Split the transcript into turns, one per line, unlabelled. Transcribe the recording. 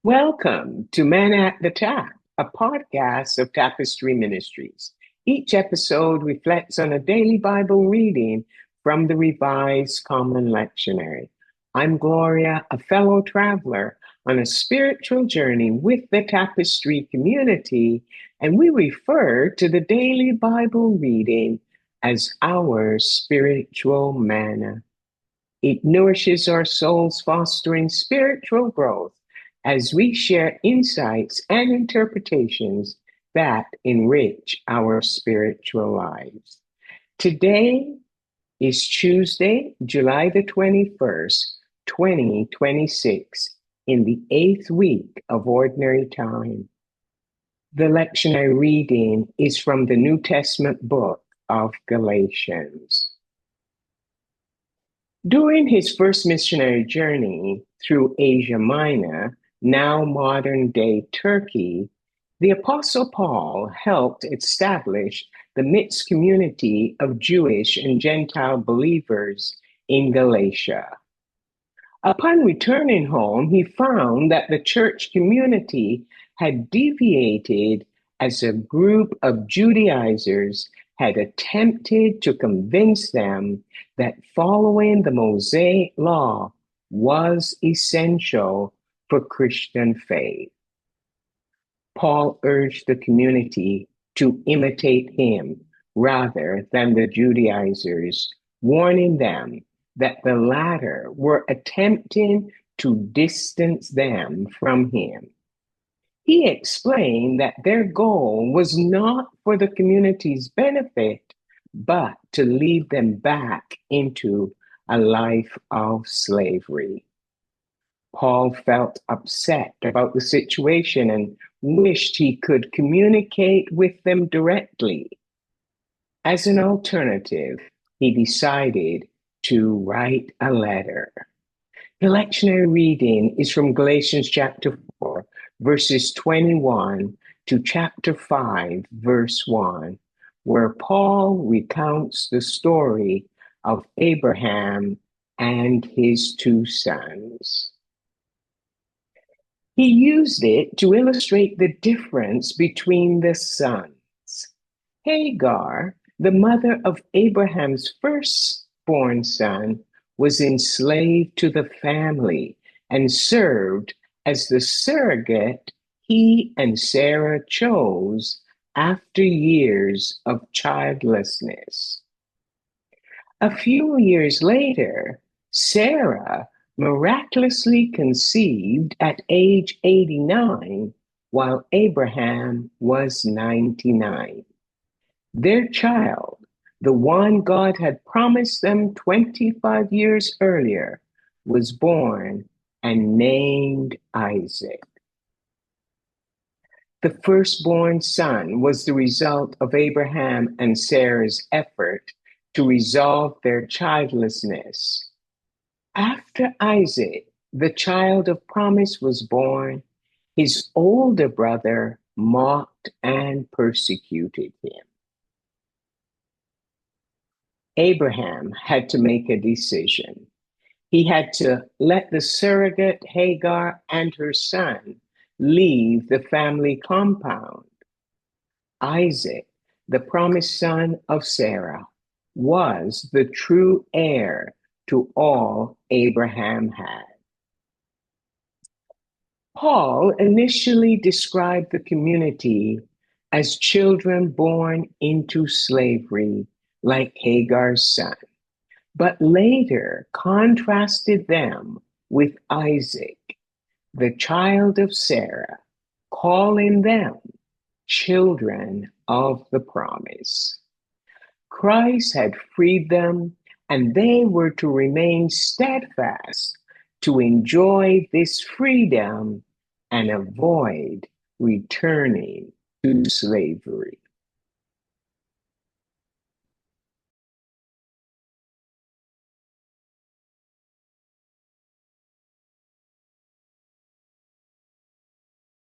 Welcome to Man at the Tap, a podcast of Tapestry Ministries. Each episode reflects on a daily Bible reading from the Revised Common Lectionary. I'm Gloria, a fellow traveler on a spiritual journey with the Tapestry community, and we refer to the daily Bible reading as our spiritual manna. It nourishes our souls, fostering spiritual growth as we share insights and interpretations that enrich our spiritual lives. Today is Tuesday, July the 21st, 2026, in the 8th week of Ordinary Time. The lectionary reading is from the New Testament book of Galatians. During his first missionary journey through Asia Minor, now modern-day Turkey, the Apostle Paul helped establish the mixed community of Jewish and Gentile believers in Galatia. Upon returning home, he found that the church community had deviated as a group of Judaizers had attempted to convince them that following the Mosaic law was essential for Christian faith. Paul urged the community to imitate him rather than the Judaizers, warning them that the latter were attempting to distance them from him. He explained that their goal was not for the community's benefit, but to lead them back into a life of slavery. Paul felt upset about the situation and wished he could communicate with them directly. As an alternative, he decided to write a letter. The lectionary reading is from Galatians chapter 4, verses 21 to chapter 5, verse 1, where Paul recounts the story of Abraham and his two sons. He used it to illustrate the difference between the sons. Hagar, the mother of Abraham's firstborn son, was enslaved to the family and served as the surrogate he and Sarah chose after years of childlessness. A few years later, Sarah miraculously conceived at age 89 while Abraham was 99. Their child, the one God had promised them 25 years earlier, was born and named Isaac. The firstborn son was the result of Abraham and Sarah's effort to resolve their childlessness. After Isaac, the child of promise, was born, his older brother mocked and persecuted him. Abraham had to make a decision. He had to let the surrogate Hagar and her son leave the family compound. Isaac, the promised son of Sarah, was the true heir to all Abraham had. Paul initially described the community as children born into slavery, like Hagar's son, but later contrasted them with Isaac, the child of Sarah, calling them children of the promise. Christ had freed them, and they were to remain steadfast to enjoy this freedom and avoid returning to slavery.